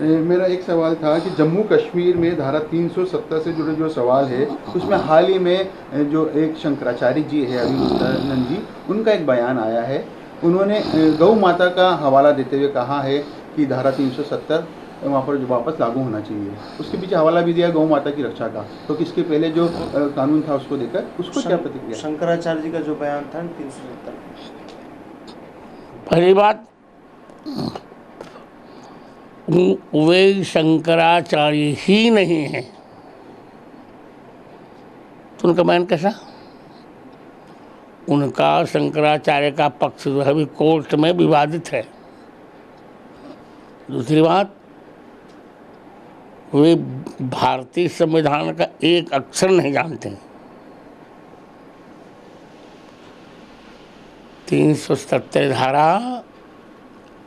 मेरा एक सवाल था कि जम्मू कश्मीर में धारा 370 से जुड़े जो सवाल है उसमें हाल ही में जो एक शंकराचार्य जी है अभिमुक्तानंद जी, उनका एक बयान आया है। उन्होंने गौ माता का हवाला देते हुए कहा है कि धारा 370 वहाँ पर जो वापस लागू होना चाहिए। उसके पीछे हवाला भी दिया गौ माता की रक्षा का, तो किसके पहले जो कानून था उसको देकर उसको क्या प्रतिक्रिया? शंकराचार्य जी का जो बयान था 370, पहली बात, वे शंकराचार्य ही नहीं है तो उनका बयान कैसा? उनका शंकराचार्य का पक्ष जो है अभी कोर्ट में विवादित है। दूसरी बात, वे भारतीय संविधान का एक अक्षर नहीं जानते। 370 धारा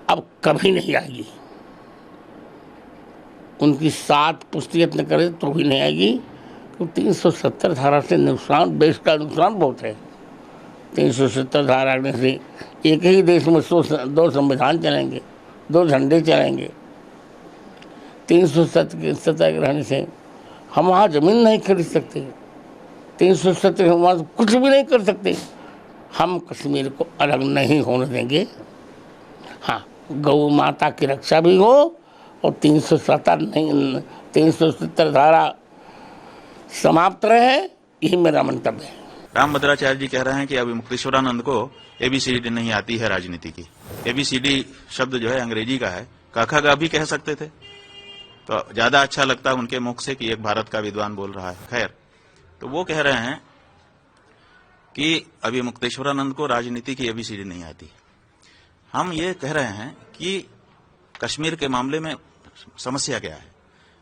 अब कभी नहीं आएगी। उनकी 7 पुष्टि यत्न करें तो भी नहीं आएगी, क्योंकि 370 धारा से नुकसान, देश का नुकसान बहुत है। 370 धारा आने से एक ही देश में 2 संविधान चलेंगे, 2 झंडे चलेंगे। 370 के रहने से हम वहाँ ज़मीन नहीं खरीद सकते, 370 हम वहाँ कुछ भी नहीं कर सकते। हम कश्मीर को अलग नहीं होने देंगे। हाँ, गौ माता की रक्षा भी हो और 370 धारा समाप्त रहे, यही मेरा मंतव्य है। रामभद्राचार्य जी कह रहे हैं कि अभी मुक्तेश्वरानंद को एबीसीडी नहीं आती है राजनीति की। एबीसीडी शब्द जो है अंग्रेजी का है, काखा गा भी कह सकते थे तो ज्यादा अच्छा लगता उनके मुख से कि एक भारत का विद्वान बोल रहा है। खैर, तो वो कह रहे हैं कि अभी मुक्तेश्वरानंद को राजनीति की एबीसीडी नहीं आती। हम ये कह रहे हैं कि कश्मीर के मामले में समस्या क्या है?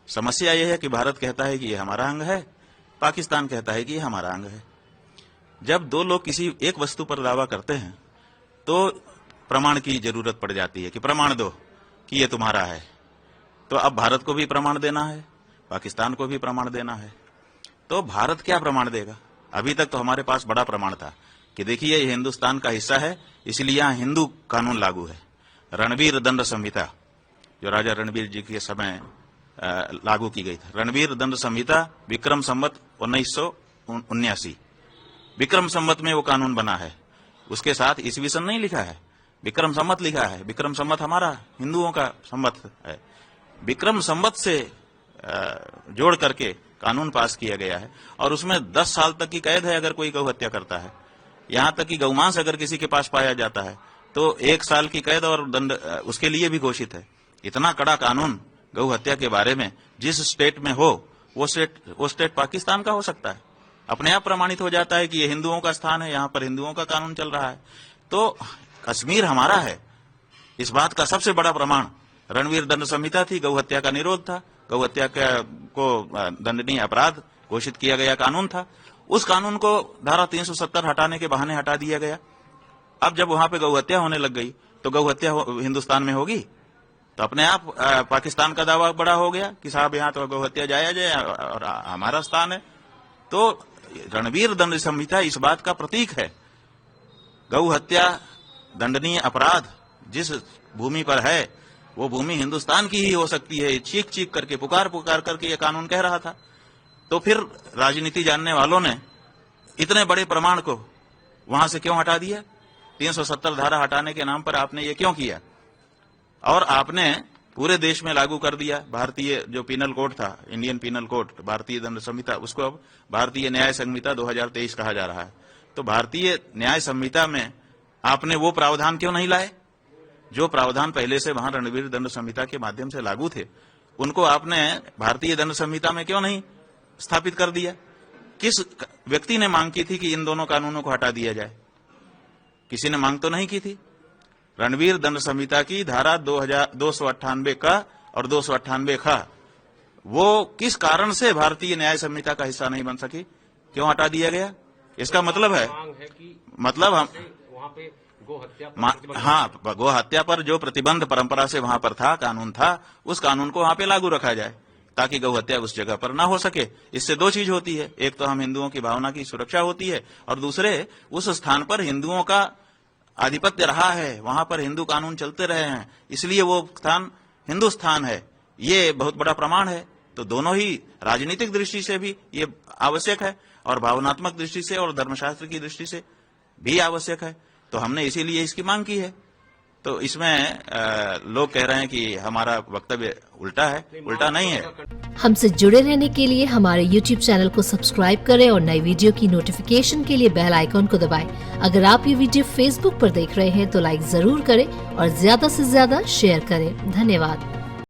समस्या यह है कि भारत कहता है कि ये हमारा अंग है, पाकिस्तान कहता है कि ये हमारा अंग है। जब 2 लोग किसी एक वस्तु पर दावा करते हैं तो प्रमाण की जरूरत पड़ जाती है कि प्रमाण दो कि ये तुम्हारा है। तो अब भारत को भी प्रमाण देना है, पाकिस्तान को भी प्रमाण देना है। तो भारत क्या प्रमाण देगा? अभी तक तो हमारे पास बड़ा प्रमाण था कि देखिए ये हिंदुस्तान का हिस्सा है, इसलिए यहाँ हिंदू कानून लागू है। रणवीर दंड संहिता जो राजा रणवीर जी के समय लागू की गई थी, रणवीर दंड संहिता विक्रम संवत 1979, विक्रम संवत में वो कानून बना है। उसके साथ ईस्वी सन नहीं लिखा है, विक्रम संवत लिखा है। विक्रम संवत हमारा हिंदुओं का संवत है। विक्रम संवत से जोड़ करके कानून पास किया गया है और उसमें 10 साल तक की कैद है अगर कोई गौ हत्या करता है। यहां तक कि गौमांस अगर किसी के पास पाया जाता है तो 1 साल की कैद और दंड उसके लिए भी घोषित है। इतना कड़ा कानून गौ हत्या के बारे में जिस स्टेट में हो वो स्टेट पाकिस्तान का हो सकता है। अपने आप प्रमाणित हो जाता है कि ये हिंदुओं का स्थान है, यहाँ पर हिंदुओं का कानून चल रहा है। तो कश्मीर हमारा है, इस बात का सबसे बड़ा प्रमाण रणवीर दंड संहिता थी। गौ हत्या का निरोध था, गौ हत्या को दंडनीय अपराध घोषित किया गया कानून था। उस कानून को धारा 370 हटाने के बहाने हटा दिया गया। अब जब वहां पे गौ हत्या होने लग गई तो गौ हत्या हिंदुस्तान में होगी तो अपने आप पाकिस्तान का दावा बड़ा हो गया कि साहब यहाँ तो गौ हत्या जायज है और हमारा स्थान है। तो रणवीर दंड संहिता इस बात का प्रतीक है। गौ हत्या दंडनीय अपराध जिस भूमि पर है वो भूमि हिंदुस्तान की ही हो सकती है। चीख चीख करके पुकार करके ये कानून कह रहा था। तो फिर राजनीति जानने वालों ने इतने बड़े प्रमाण को वहां से क्यों हटा दिया? 370 धारा हटाने के नाम पर आपने ये क्यों किया? और आपने पूरे देश में लागू कर दिया भारतीय जो पीनल कोड था, इंडियन पीनल कोड, भारतीय दंड संहिता, उसको अब भारतीय न्याय संहिता 2023 कहा जा रहा है। तो भारतीय न्याय संहिता में आपने वो प्रावधान क्यों नहीं लाए जो प्रावधान पहले से वहां रणवीर दंड संहिता के माध्यम से लागू थे? उनको आपने भारतीय दंड संहिता में क्यों नहीं स्थापित कर दिया? किस व्यक्ति ने मांग की थी कि इन दोनों कानूनों को हटा दिया जाए? किसी ने मांग तो नहीं की थी। रणवीर दंड संहिता की धारा 298 का और 298 खा वो किस कारण से भारतीय न्याय संहिता का हिस्सा नहीं बन सकी? क्यों हटा दिया गया? इसका मतलब है मतलब हम हाँ, गो हत्या पर जो प्रतिबंध परंपरा से वहां पर था, कानून था, उस कानून को वहां पे लागू रखा जाए ताकि गौ हत्या उस जगह पर ना हो सके। इससे 2 चीज होती है, एक तो हम हिंदुओं की भावना की सुरक्षा होती है और दूसरे उस स्थान पर हिंदुओं का आधिपत्य रहा है, वहां पर हिंदू कानून चलते रहे हैं, इसलिए वो स्थान हिंदुस्तान है। ये बहुत बड़ा प्रमाण है। तो दोनों ही राजनीतिक दृष्टि से भी ये आवश्यक है और भावनात्मक दृष्टि से और धर्मशास्त्र की दृष्टि से भी आवश्यक है। तो हमने इसीलिए इसकी मांग की है। तो इसमें लोग कह रहे हैं कि हमारा वक्तव्य उल्टा है, उल्टा नहीं है। हमसे जुड़े रहने के लिए हमारे YouTube चैनल को सब्सक्राइब करें और नई वीडियो की नोटिफिकेशन के लिए बेल आइकॉन को दबाएं। अगर आप ये वीडियो Facebook पर देख रहे हैं तो लाइक जरूर करें और ज्यादा से ज्यादा शेयर करें। धन्यवाद।